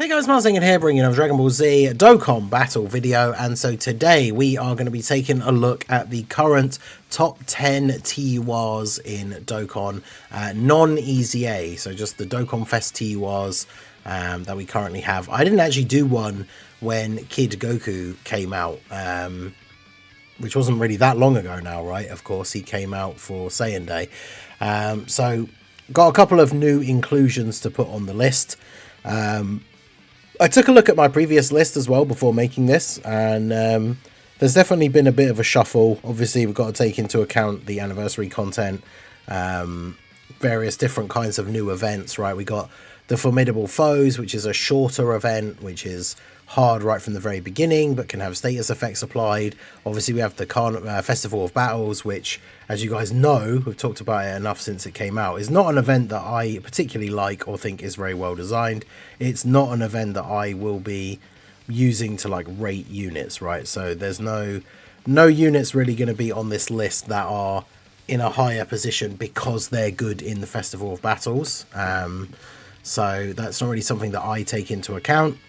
Hey guys, Marsing here bringing you a Dragon Ball Z Dokkan battle video, and so today we are going to be taking a look at the current top 10 TURs in Dokkan, non-EZA, so just the Dokkan Fest TURs that we currently have. I didn't actually do one when Kid Goku came out, which wasn't really that long ago now, right? Of course, he came out for Saiyan Day. So got a couple of new inclusions to put on the list. I took a look at my previous list as well before making this, and there's definitely been a bit of a shuffle. Obviously, we've got to take into account the anniversary content, various different kinds of new events, right? We got the Formidable Foes, which is a shorter event, which is hard right from the very beginning, but can have status effects applied. Obviously, we have the Festival of Battles, which, as you guys know, we've talked about it enough since it came out, is not an event that I particularly like or think is very well designed. It's not an event that I will be using to like rate units, right? So there's no units really going to be on this list that are in a higher position because they're good in the Festival of Battles. So that's not really something that I take into account.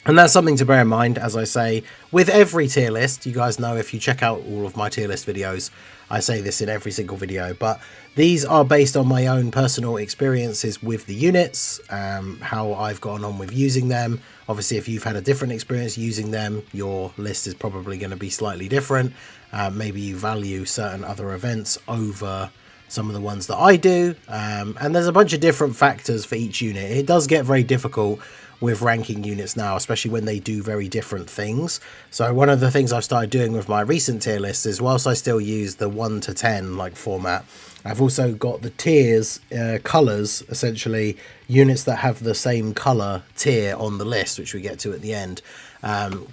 And that's something to bear in mind, as I say, with every tier list. You guys know, if you check out all of my tier list videos, I say this in every single video, but these are based on my own personal experiences with the units, how I've gone on with using them. Obviously, if you've had a different experience using them, your list is probably going to be slightly different. Maybe you value certain other events over some of the ones that I do, and there's a bunch of different factors for each unit. It does get very difficult with ranking units now, especially when they do very different things. So one of the things I've started doing with my recent tier list is, whilst I still use the 1 to 10 like format, I've also got the tiers, colors, essentially units that have the same color tier on the list, which we get to at the end,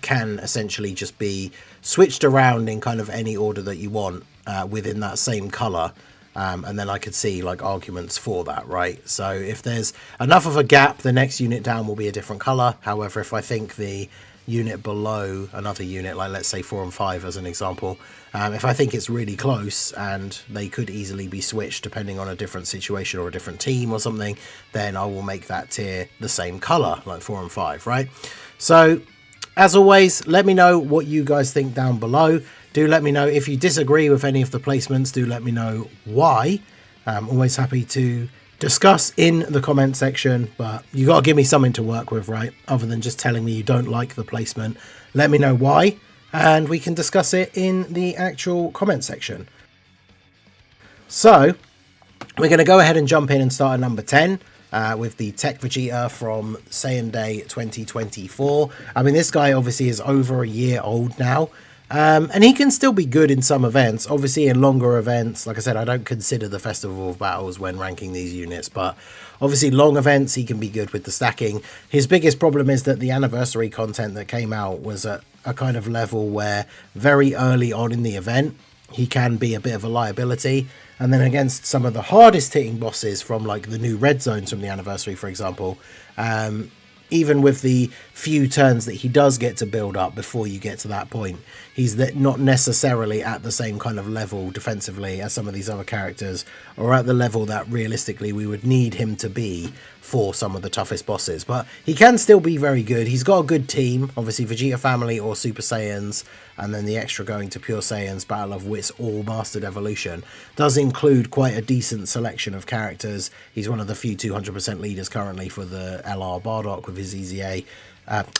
can essentially just be switched around in kind of any order that you want within that same color. And then I could see like arguments for that, right? So if there's enough of a gap, the next unit down will be a different color. However, if I think the unit below another unit, like let's say 4 and 5 as an example, if I think it's really close and they could easily be switched depending on a different situation or a different team or something, then I will make that tier the same color, like 4 and 5, right? So as always, let me know what you guys think down below. Do let me know if you disagree with any of the placements. Do let me know why. I'm always happy to discuss in the comment section, but you got to give me something to work with, right? Other than just telling me you don't like the placement. Let me know why, and we can discuss it in the actual comment section. So we're going to go ahead and jump in and start at number 10. With the Tech Vegeta from Saiyan Day 2024. I mean, this guy obviously is over a year old now. And he can still be good in some events. Obviously, in longer events, like I said, I don't consider the Festival of Battles when ranking these units, but obviously long events, he can be good with the stacking. His biggest problem is that the anniversary content that came out was at a kind of level where very early on in the event, he can be a bit of a liability. And then against some of the hardest hitting bosses from like the new red zones from the anniversary, for example, even with the few turns that he does get to build up before you get to that point, he's not necessarily at the same kind of level defensively as some of these other characters, or at the level that realistically we would need him to be for some of the toughest bosses. But he can still be very good. He's got a good team, obviously Vegeta family or Super Saiyans, and then the extra going to Pure Saiyans, Battle of Wits, all Mastered Evolution, does include quite a decent selection of characters. He's one of the few 200% leaders currently for the LR Bardock with his EZA,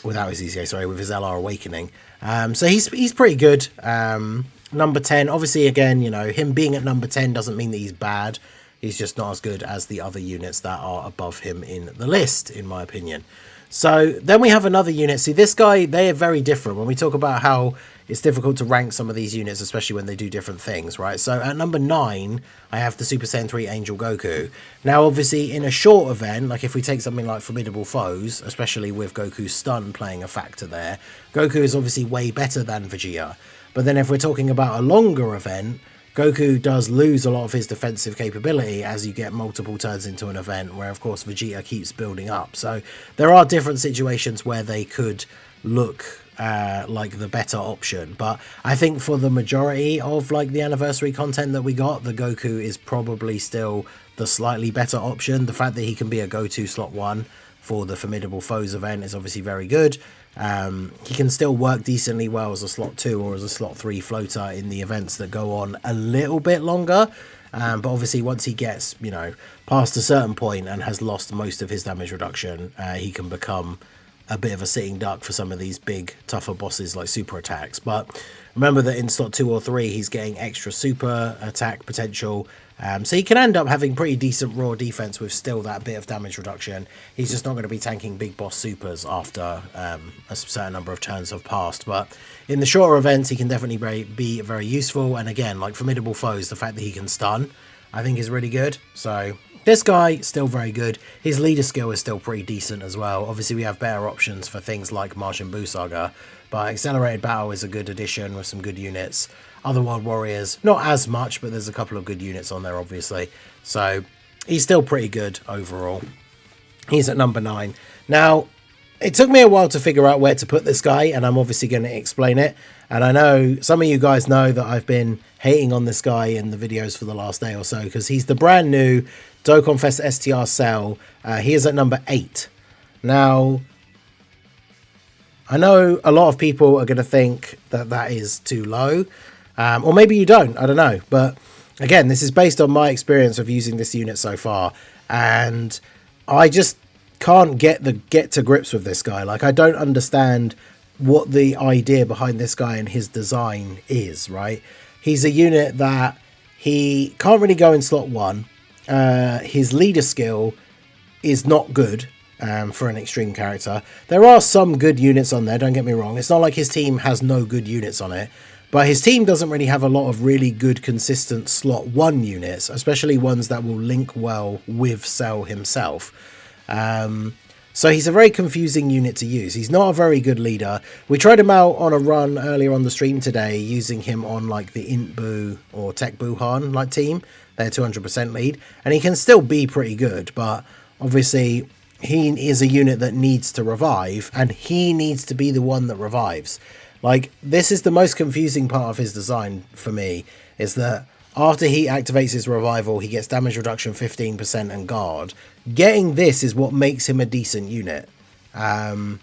without his EZA, sorry, with his LR Awakening. So he's pretty good. Number 10, obviously, again, you know, him being at number 10 doesn't mean that he's bad. He's just not as good as the other units that are above him in the list, in my opinion. So then we have another unit. See, this guy, they are very different when we talk about how it's difficult to rank some of these units, especially when they do different things, right? So at number 9, I have the Super Saiyan 3 Angel Goku. Now, obviously, in a short event, like if we take something like Formidable Foes, especially with Goku's stun playing a factor there, Goku is obviously way better than Vegeta. But then if we're talking about a longer event, Goku does lose a lot of his defensive capability as you get multiple turns into an event, where of course Vegeta keeps building up. So there are different situations where they could look like the better option, but I think for the majority of like the anniversary content that we got, the Goku is probably still the slightly better option. The fact that he can be a go-to slot 1 for the Formidable Foes event is obviously very good. He can still work decently well as a slot 2 or as a slot 3 floater in the events that go on a little bit longer. But obviously once he gets, you know, past a certain point and has lost most of his damage reduction, he can become a bit of a sitting duck for some of these big, tougher bosses like super attacks. But remember that in slot 2 or 3, he's getting extra super attack potential. So he can end up having pretty decent raw defense with still that bit of damage reduction. He's just not going to be tanking big boss supers after a certain number of turns have passed. But in the shorter events, he can definitely be very useful. And again, like Formidable Foes, the fact that he can stun, I think is really good. So this guy, still very good. His leader skill is still pretty decent as well. Obviously, we have better options for things like Majin Buu Saga, but Accelerated Battle is a good addition with some good units. Otherworld Warriors, not as much, but there's a couple of good units on there, obviously. So he's still pretty good overall. He's at number 9. Now, it took me a while to figure out where to put this guy, and I'm obviously going to explain it. And I know some of you guys know that I've been hating on this guy in the videos for the last day or so, because he's the brand new Dokkan Fest STR Cell. He is at number 8. Now, I know a lot of people are going to think that that is too low. Or maybe you don't, I don't know. But again, this is based on my experience of using this unit so far. And I just can't get to grips with this guy. Like, I don't understand what the idea behind this guy and his design is, right? He's a unit that he can't really go in slot 1. His leader skill is not good for an extreme character. There are some good units on there, don't get me wrong. It's not like his team has no good units on it. But his team doesn't really have a lot of really good, consistent slot 1 units, especially ones that will link well with Cell himself. So he's a very confusing unit to use. He's not a very good leader. We tried him out on a run earlier on the stream today, using him on like the Int Buu or Tech Buuhan like team, their 200% lead. And he can still be pretty good, but obviously he is a unit that needs to revive, and he needs to be the one that revives. Like, this is the most confusing part of his design for me, is that after he activates his revival, he gets damage reduction 15% and guard. Getting this is what makes him a decent unit. And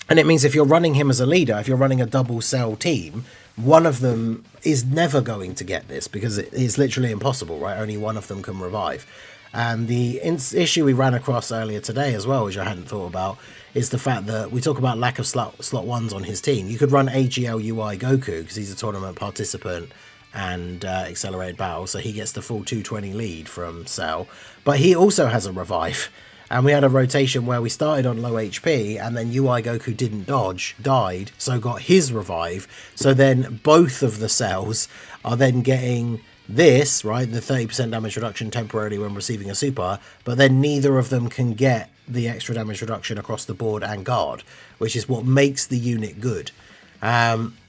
it means if you're running him as a leader, if you're running a double cell team, one of them is never going to get this, because it is literally impossible, right? Only one of them can revive. And the issue we ran across earlier today as well, which I hadn't thought about, is the fact that we talk about lack of slot 1s on his team. You could run AGL Goku, because he's a tournament participant and Accelerated Battle, so he gets the full 220 lead from Cell. But he also has a revive. And we had a rotation where we started on low HP, and then UI Goku didn't dodge, died, so got his revive. So then both of the cells are then getting this, right, the 30% damage reduction temporarily when receiving a super, but then neither of them can get the extra damage reduction across the board and guard, which is what makes the unit good.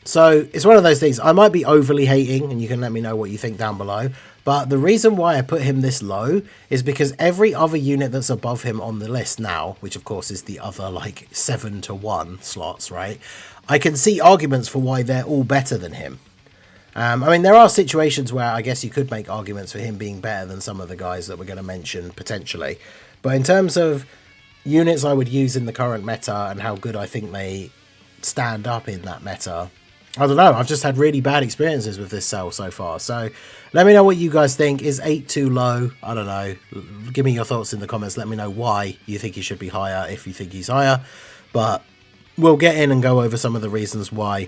So it's one of those things. I might be overly hating, and you can let me know what you think down below, but the reason why I put him this low is because every other unit that's above him on the list now, which of course is the other like 7 to 1 slots, right, I can see arguments for why they're all better than him. I mean, there are situations where I guess you could make arguments for him being better than some of the guys that we're going to mention potentially. But in terms of units I would use in the current meta and how good I think they stand up in that meta, I don't know. I've just had really bad experiences with this cell so far. So let me know what you guys think. Is 8 too low? I don't know. Give me your thoughts in the comments. Let me know why you think he should be higher, if you think he's higher. But we'll get in and go over some of the reasons why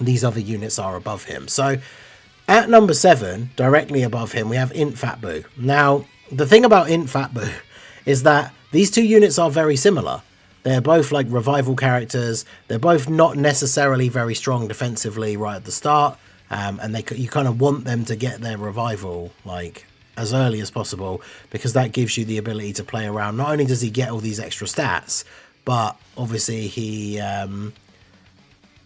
these other units are above him. So at number 7, directly above him, we have Int Fat Buu. Now, the thing about Int Fat Buu is that these two units are very similar. They're both like revival characters. They're both not necessarily very strong defensively right at the start. And you kind of want them to get their revival like as early as possible, because that gives you the ability to play around. Not only does he get all these extra stats, but obviously he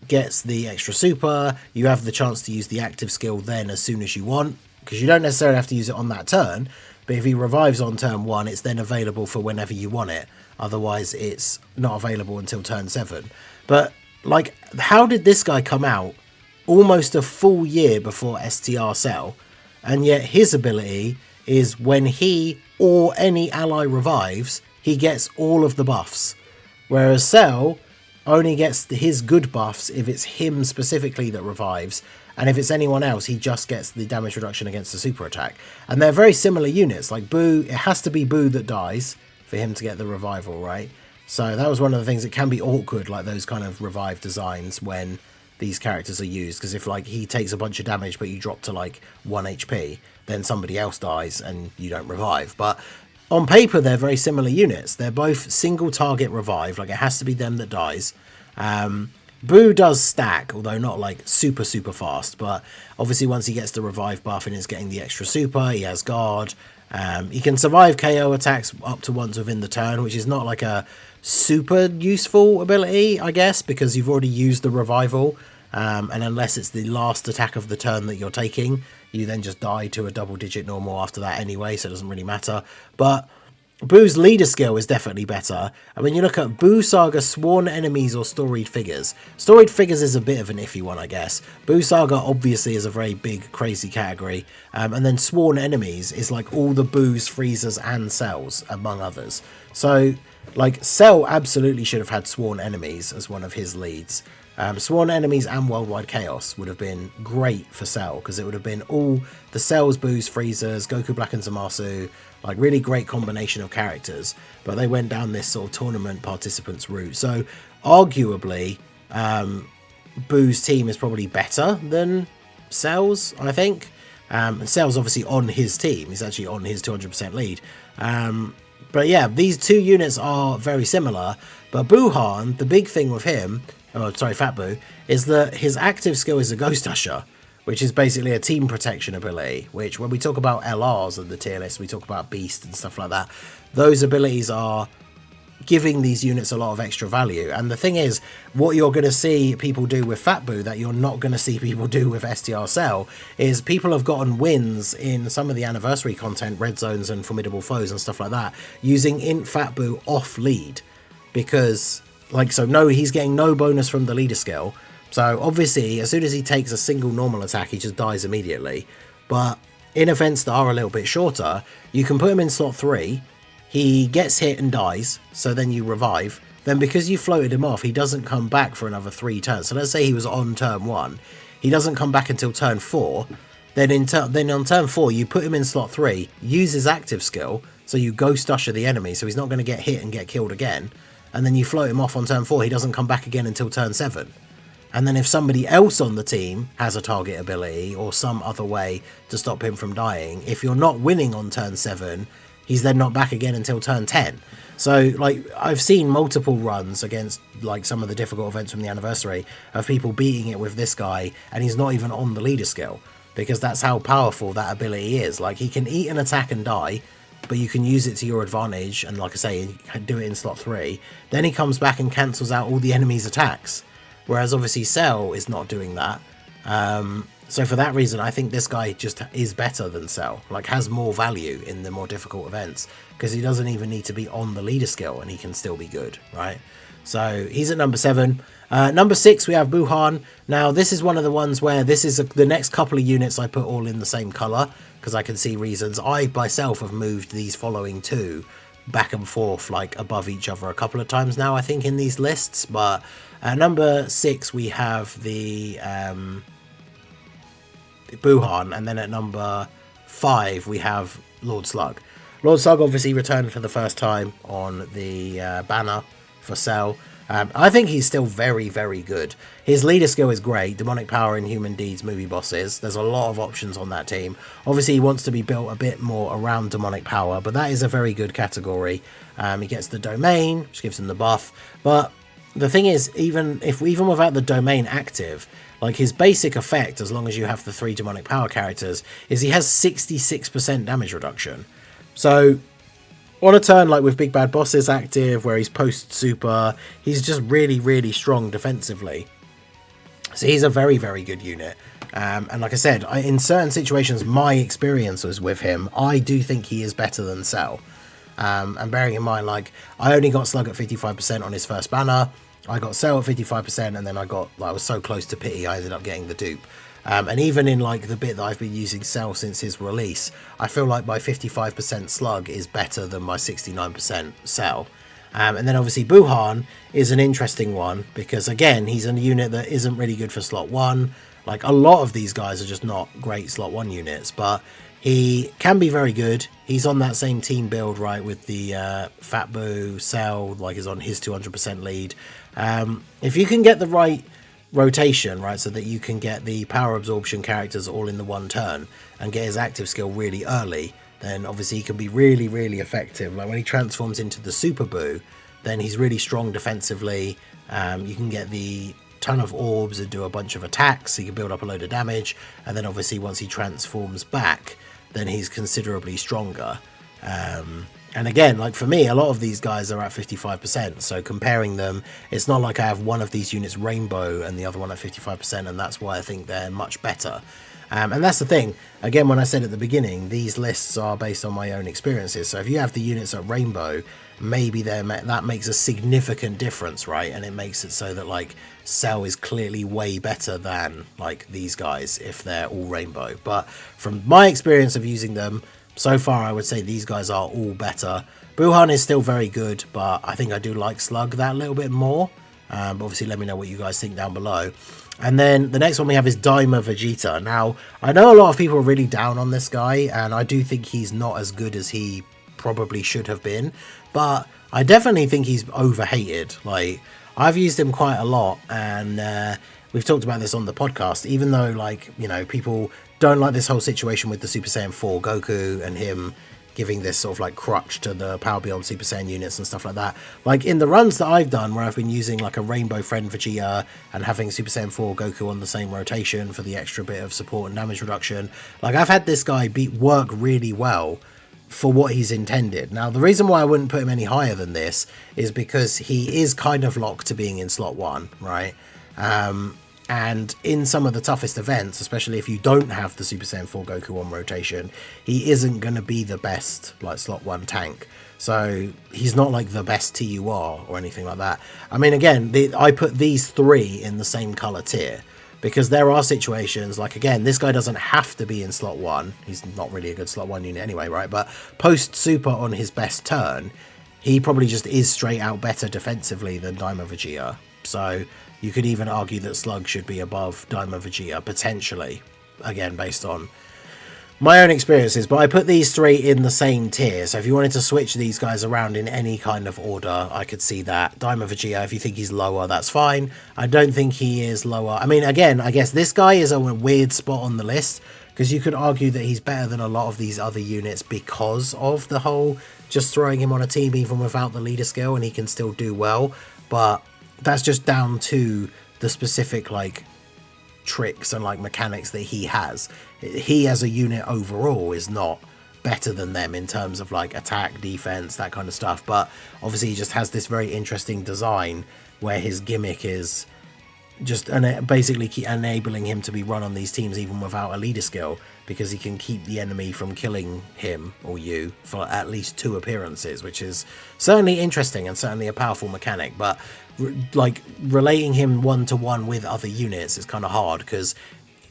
gets the extra super. You have the chance to use the active skill then as soon as you want, because you don't necessarily have to use it on that turn, but if he revives on turn 1, it's then available for whenever you want it. Otherwise it's not available until turn 7. But like, how did this guy come out almost a full year before STR Cell, and yet his ability is when he or any ally revives, he he gets all of the buffs. Whereas Cell only gets his good buffs if it's him specifically that revives, and if it's anyone else, he just gets the damage reduction against the super attack. And they're very similar units. Like Buu, it has to be Buu that dies for him to get the revival, right? So that was one of the things that can be awkward, like those kind of revive designs when these characters are used, because if like he takes a bunch of damage but you drop to like 1 HP, then somebody else dies and you don't revive. But on paper, they're very similar units. They're both single target revive, like it has to be them that dies. Buu does stack, although not like super fast, but obviously once he gets the revive buff and is getting the extra super, he has guard. He can survive KO attacks up to once within the turn, which is not like a super useful ability, I guess, because you've already used the revival, and unless it's the last attack of the turn that you're taking, you then just die to a double-digit normal after that anyway, so it doesn't really matter. But Buu's leader skill is definitely better. And when you look at Buu Saga Sworn Enemies or Storied Figures, Storied Figures is a bit of an iffy one, I guess. Buu Saga obviously is a very big, crazy category. And then Sworn Enemies is like all the Buus, Freezers, and Cells, among others. So, like, Cell absolutely should have had Sworn Enemies as one of his leads. Sworn Enemies and Worldwide Chaos would have been great for Cell, because it would have been all the Cells, Buus, Freezers, Goku Black and Zamasu, like really great combination of characters, but they went down this sort of tournament participants route. So arguably, Buu's team is probably better than Cell's, I think. And Cell's obviously on his team. He's actually on his 200% lead. But yeah, these two units are very similar. But Buuhan, the big thing with him, oh sorry, Fat Buu, is that his active skill is a Ghost Usher, which is basically a team protection ability, which when we talk about LRs and the tier list, we talk about Beast and stuff like that. Those abilities are giving these units a lot of extra value. And the thing is, what you're going to see people do with Fat Buu that you're not going to see people do with STR Cell is people have gotten wins in some of the anniversary content, Red Zones and Formidable Foes and stuff like that, using Int Fat Buu off lead. Because, like, so no, he's getting no bonus from the leader skill. So obviously, as soon as he takes a single normal attack, he just dies immediately. But in events that are a little bit shorter, you can put him in slot 3, he gets hit and dies, so then you revive. Then because you floated him off, he doesn't come back for another 3 turns. So let's say he was on turn 1, he doesn't come back until turn 4. Then on turn 4, you put him in slot 3, use his active skill, so you Ghost Usher the enemy, so he's not going to get hit and get killed again. And then you float him off on turn 4, he doesn't come back again until turn 7. And then if somebody else on the team has a target ability or some other way to stop him from dying, if you're not winning on turn 7, he's then not back again until turn 10. So, like, I've seen multiple runs against, like, some of the difficult events from the anniversary of people beating it with this guy, and he's not even on the leader skill, because that's how powerful that ability is. Like, he can eat an attack and die, but you can use it to your advantage, and like I say, do it in slot 3. Then he comes back and cancels out all the enemy's attacks. Whereas obviously Cell is not doing that. So for that reason, I think this guy just is better than Cell. Like, has more value in the more difficult events. Because he doesn't even need to be on the leader skill and he can still be good, right? So he's at number 7. Number 6, we have Buuhan. Now, this is one of the ones where this is the next couple of units I put all in the same colour. Because I can see reasons. I, myself, have moved these following 2 back and forth, like, above each other a couple of times now, I think, in these lists. But at number 6, we have the Buuhan, and then at number 5, we have Lord Slug. Lord Slug obviously returned for the first time on the banner for Cell. I think he's still very, very good. His leader skill is great. Demonic Power in Human Deeds movie bosses. There's a lot of options on that team. Obviously, he wants to be built a bit more around Demonic Power, but that is a very good category. He gets the Domain, which gives him the buff. But the thing is, even without the Domain active, like, his basic effect, as long as you have the 3 Demonic Power characters, is he has 66% damage reduction. So on a turn, like with Big Bad Bosses active, where he's post-super, he's just really, really strong defensively. So he's a very, very good unit. And like I said, in certain situations, my experiences with him, I do think he is better than Cell. And bearing in mind, like, I only got Slug at 55% on his first banner. I got Cell at 55%, and then I was so close to Pity, I ended up getting the dupe. And even in like the bit that I've been using Cell since his release, I feel like my 55% Slug is better than my 69% Cell. And then obviously Buuhan is an interesting one because again, he's a unit that isn't really good for slot 1. Like a lot of these guys are just not great slot 1 units, but he can be very good. He's on that same team build, right, with the Fat Buu, Cell, like is on his 200% lead. If you can get the right rotation, right, so that you can get the power absorption characters all in the one turn and get his active skill really early, then obviously he can be really, really effective. Like when he transforms into the Super Buu, then he's really strong defensively. You can get the ton of orbs and do a bunch of attacks, so you can build up a load of damage, and then obviously once he transforms back, then he's considerably stronger. And again, like for me, a lot of these guys are at 55%, so comparing them, it's not like I have one of these units rainbow and the other one at 55%, and that's why I think they're much better. And that's the thing, again, when I said at the beginning, these lists are based on my own experiences, so if you have the units at rainbow, maybe that makes a significant difference, right? And it makes it so that like Cell is clearly way better than like these guys if they're all rainbow. But from my experience of using them so far, I would say these guys are all better. Buuhan is still very good, but I think I do like Slug that a little bit more. But obviously let me know what you guys think down below. And then the next one we have is Dmer Vegeta. Now, I know a lot of people are really down on this guy, and I do think he's not as good as he probably should have been, but I definitely think he's overhated. Like, I've used him quite a lot, and we've talked about this on the podcast, even though, like, you know, people don't like this whole situation with the Super Saiyan 4 Goku and him giving this sort of like crutch to the Power Beyond Super Saiyan units and stuff like that. Like in the runs that I've done where I've been using like a Rainbow Friend Vegeta and having Super Saiyan 4 Goku on the same rotation for the extra bit of support and damage reduction, like I've had this guy work really well for what he's intended. Now, the reason why I wouldn't put him any higher than this is because he is kind of locked to being in slot 1, right? And in some of the toughest events, especially if you don't have the Super Saiyan 4 Goku on rotation, he isn't going to be the best like slot 1 tank. So he's not like the best TUR or anything like that. I mean, again, I put these three in the same color tier because there are situations like, again, this guy doesn't have to be in slot 1. He's not really a good slot 1 unit anyway, right? But post Super on his best turn, he probably just is straight out better defensively than Dmer Vegeta. So you could even argue that Slug should be above Dmer Vegeta, potentially, again, based on my own experiences. But I put these three in the same tier, so if you wanted to switch these guys around in any kind of order, I could see that. Dmer Vegeta, if you think he's lower, that's fine. I don't think he is lower. I mean, again, I guess this guy is a weird spot on the list, because you could argue that he's better than a lot of these other units because of the whole just throwing him on a team even without the leader skill, and he can still do well. But that's just down to the specific like tricks and like mechanics that he has. He as a unit overall is not better than them in terms of like attack, defense, that kind of stuff, but obviously he just has this very interesting design where his gimmick is just basically enabling him to be run on these teams even without a leader skill, because he can keep the enemy from killing him or you for at least 2 appearances, which is certainly interesting and certainly a powerful mechanic. But like relating him one-to-one with other units is kind of hard, because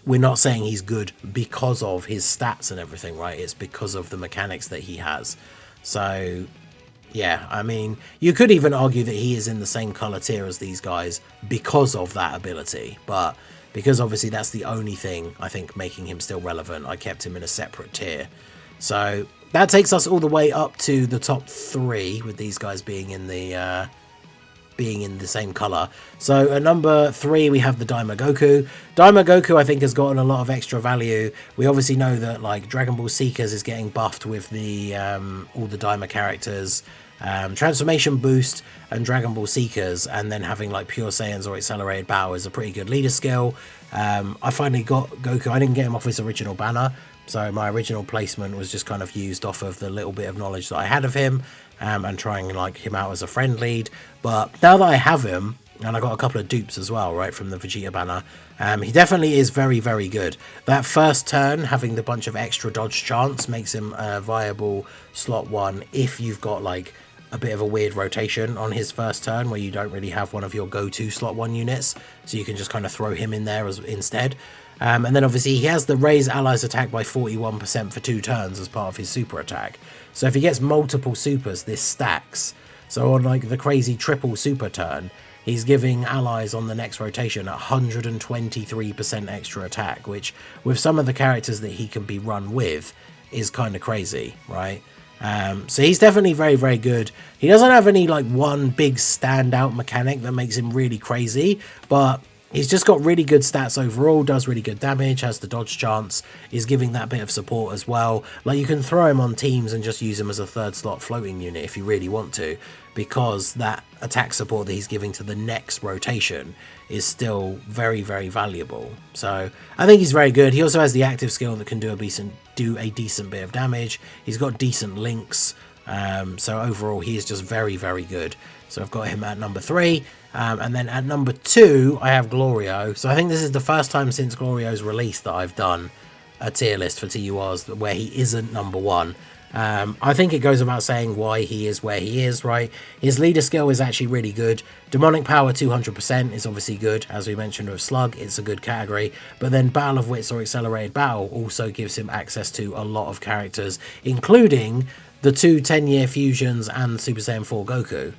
we're not saying he's good because of his stats and everything, right? It's because of the mechanics that he has. So yeah, I mean, you could even argue that he is in the same color tier as these guys because of that ability, but because obviously that's the only thing I think making him still relevant, I kept him in a separate tier. So that takes us all the way up to the top 3, with these guys being in the same color. So at number 3 we have the Dmer Goku. Dmer Goku I think has gotten a lot of extra value. We obviously know that like Dragon Ball Seekers is getting buffed with the all the Dmer characters, Transformation Boost and Dragon Ball Seekers, and then having like Pure Saiyans or Accelerated Battle is a pretty good leader skill. I finally got Goku. I didn't get him off his original banner, so my original placement was just kind of used off of the little bit of knowledge that I had of him, and trying like him out as a friend lead. But now that I have him, and I got a couple of dupes as well, right, from the Vegeta banner, he definitely is very, very good. That first turn, having the bunch of extra dodge chance makes him a viable slot 1 if you've got like a bit of a weird rotation on his first turn where you don't really have one of your go-to slot 1 units, so you can just kind of throw him in there instead. And then obviously he has the raise allies attack by 41% for 2 turns as part of his super attack. So if he gets multiple supers, this stacks. So on like the crazy triple super turn, he's giving allies on the next rotation 123% extra attack, which with some of the characters that he can be run with is kind of crazy, right? So he's definitely very, very good. He doesn't have any like one big standout mechanic that makes him really crazy, but he's just got really good stats overall, does really good damage, has the dodge chance, is giving that bit of support as well. Like you can throw him on teams and just use him as a 3rd slot floating unit if you really want to, because that attack support that he's giving to the next rotation is still very, very valuable. So I think he's very good. He also has the active skill that can do a decent bit of damage. He's got decent links. So overall, he is just very, very good. So I've got him at number 3. And then at number 2, I have Glorio. So I think this is the first time since Glorio's release that I've done a tier list for TURs where he isn't number 1. I think it goes without saying why he is where he is, right? His leader skill is actually really good. Demonic power 200% is obviously good. As we mentioned with Slug, it's a good category. But then Battle of Wits or Accelerated Battle also gives him access to a lot of characters, including the 2 10-year fusions and Super Saiyan 4 Goku.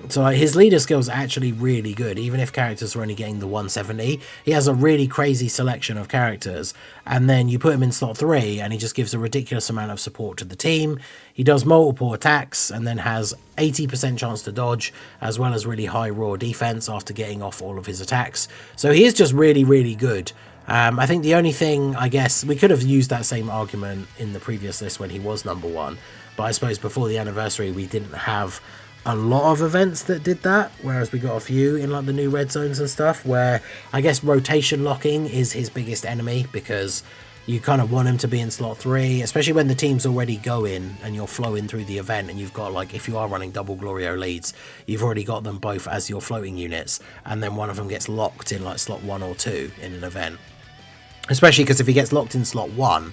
So his leader skills are actually really good. Even if characters are only getting the 170, he has a really crazy selection of characters, and then you put him in slot 3 and he just gives a ridiculous amount of support to the team. He does multiple attacks and then has 80% chance to dodge, as well as really high raw defense after getting off all of his attacks. So he is just really, really good. I think the only thing, I guess, we could have used that same argument in the previous list when he was number 1, but I suppose before the anniversary we didn't have a lot of events that did that, whereas we got a few in like the new red zones and stuff, where I guess rotation locking is his biggest enemy, because you kind of want him to be in slot 3, especially when the team's already going and you're flowing through the event, and you've got, like, if you are running double Glorio leads, you've already got them both as your floating units, and then one of them gets locked in like slot 1 or 2 in an event. Especially because if he gets locked in slot 1,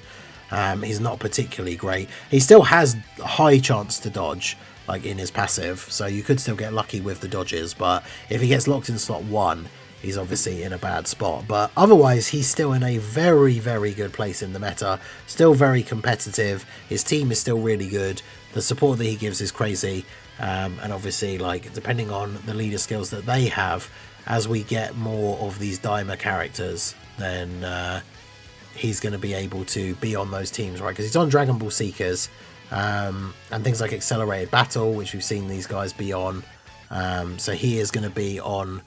he's not particularly great. He still has high chance to dodge, like in his passive, so you could still get lucky with the dodges, but if he gets locked in slot 1, he's obviously in a bad spot. But otherwise, he's still in a very, very good place in the meta, still very competitive, his team is still really good, the support that he gives is crazy, and obviously, like, depending on the leader skills that they have, as we get more of these Dmer characters, then he's going to be able to be on those teams, right? Because he's on Dragon Ball Seekers, and things like Accelerated Battle, which we've seen these guys be on. So he is going to be on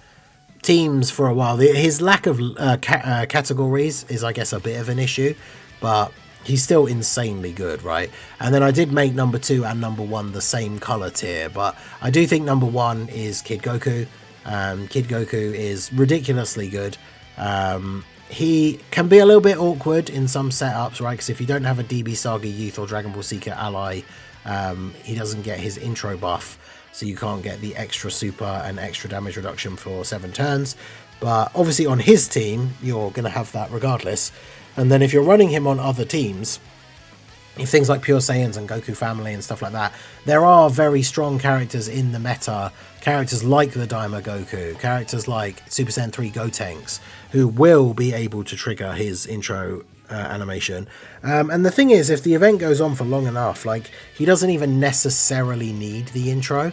teams for a while. His lack of categories is, I guess, a bit of an issue, but he's still insanely good, right? And then I did make number 2 and number 1 the same color tier, but I do think number 1 is Kid Goku. Kid Goku is ridiculously good. He can be a little bit awkward in some setups, right? Because if you don't have a DB Saga Youth or Dragon Ball Seeker ally, he doesn't get his intro buff, so you can't get the extra super and extra damage reduction for 7 turns. But obviously on his team, you're going to have that regardless. And then if you're running him on other teams, if things like Pure Saiyans and Goku Family and stuff like that, there are very strong characters in the meta, characters like the Dmer Goku, characters like Super Saiyan 3 Gotenks, who will be able to trigger his intro animation. And the thing is, if the event goes on for long enough, like, he doesn't even necessarily need the intro.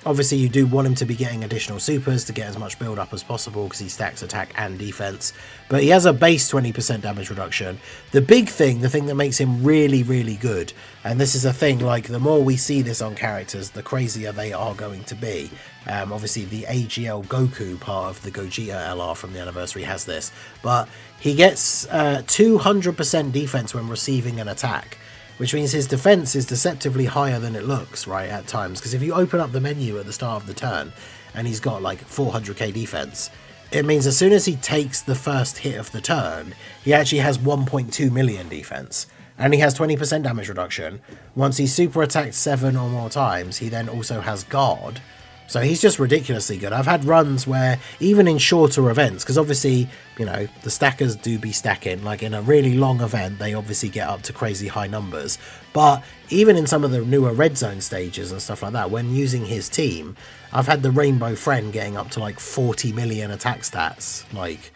Obviously, you do want him to be getting additional supers to get as much build up as possible, because he stacks attack and defense. But he has a base 20% damage reduction. The big thing, the thing that makes him really, really good, and this is a thing, like, the more we see this on characters, the crazier they are going to be. Obviously, the AGL Goku part of the Gogeta LR from the anniversary has this, but he gets 200% defense when receiving an attack, which means his defense is deceptively higher than it looks, right, at times. Because if you open up the menu at the start of the turn and he's got like 400k defense, it means as soon as he takes the first hit of the turn, he actually has 1.2 million defense. And he has 20% damage reduction. Once he's super attacked 7 or more times, he then also has guard. So he's just ridiculously good. I've had runs where, even in shorter events, because obviously, you know, the stackers do be stacking, like in a really long event, they obviously get up to crazy high numbers. But even in some of the newer red zone stages and stuff like that, when using his team, I've had the Rainbow Friend getting up to like 40 million attack stats, like,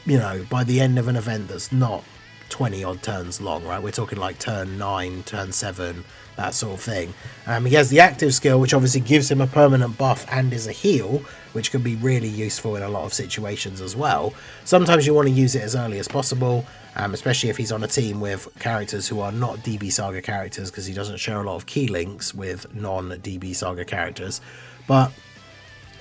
you know, by the end of an event that's not 20 odd turns long, right? We're talking like turn 9, turn 7, that sort of thing. He has the active skill, which obviously gives him a permanent buff and is a heal, which can be really useful in a lot of situations as well. Sometimes you want to use it as early as possible, especially if he's on a team with characters who are not DB Saga characters, because he doesn't share a lot of key links with non-DB Saga characters. But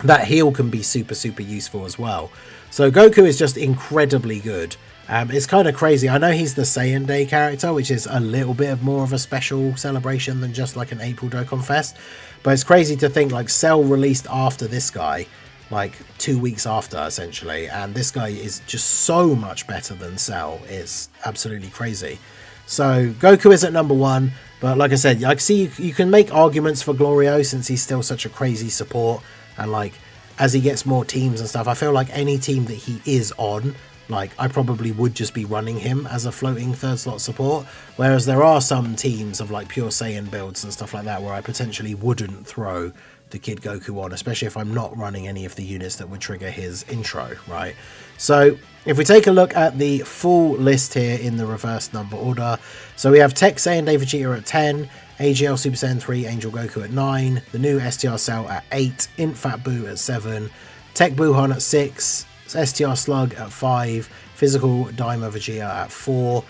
that heal can be super useful as well. So Goku is just incredibly good. It's kind of crazy. I know he's the Saiyan Day character, which is a little bit more of a special celebration than just like an April Dokkan Fest. But it's crazy to think like Cell released after this guy, like 2 weeks after essentially. And this guy is just so much better than Cell. It's absolutely crazy. So Goku is at number 1. But like I said, I see you can make arguments for Glorio since he's still such a crazy support. And like as he gets more teams and stuff, I feel like any team that he is on, like I probably would just be running him as a floating third slot support, whereas there are some teams of like pure Saiyan builds and stuff like that where I potentially wouldn't throw the Kid Goku on, especially if I'm not running any of the units that would trigger his intro, right? So if we take a look at the full list here in the reverse number order, so we have Tech Saiyan Day Vegeta at 10, AGL Super Saiyan 3 Angel Goku at 9, the new STR Cell at 8, Int Fat Buu at 7, Tech Buuhan at 6, STR Slug at 5, Physical Dmer Vegeta at 4,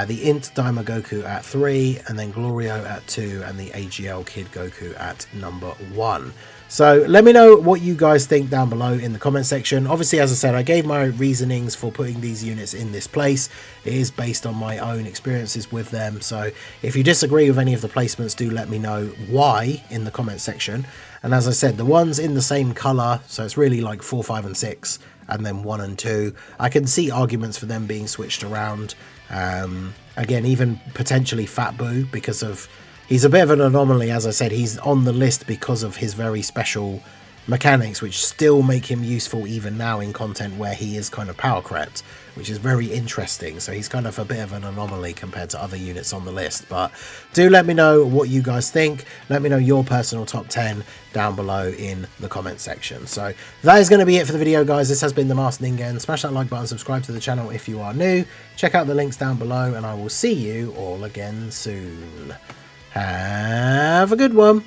the Int Dmer Goku at 3, and then Glorio at 2, and the AGL Kid Goku at number 1. So let me know what you guys think down below in the comment section. Obviously, as I said, I gave my reasonings for putting these units in this place. It is based on my own experiences with them. So if you disagree with any of the placements, do let me know why in the comment section. And as I said, the ones in the same color, so it's really like 4, 5, and 6, and then 1 and 2. I can see arguments for them being switched around. Again, even potentially Fat Buu, because of he's a bit of an anomaly. As I said, he's on the list because of his very special mechanics, which still make him useful even now in content where he is kind of power crept, which is very interesting. So he's kind of a bit of an anomaly compared to other units on the list. But do let me know what you guys think. Let me know your personal top 10 down below in the comment section. So that is going to be it for the video, guys. This has been the Masked Ningen. Smash that like button, subscribe to the channel if you are new. Check out the links down below, and I will see you all again soon. Have a good one.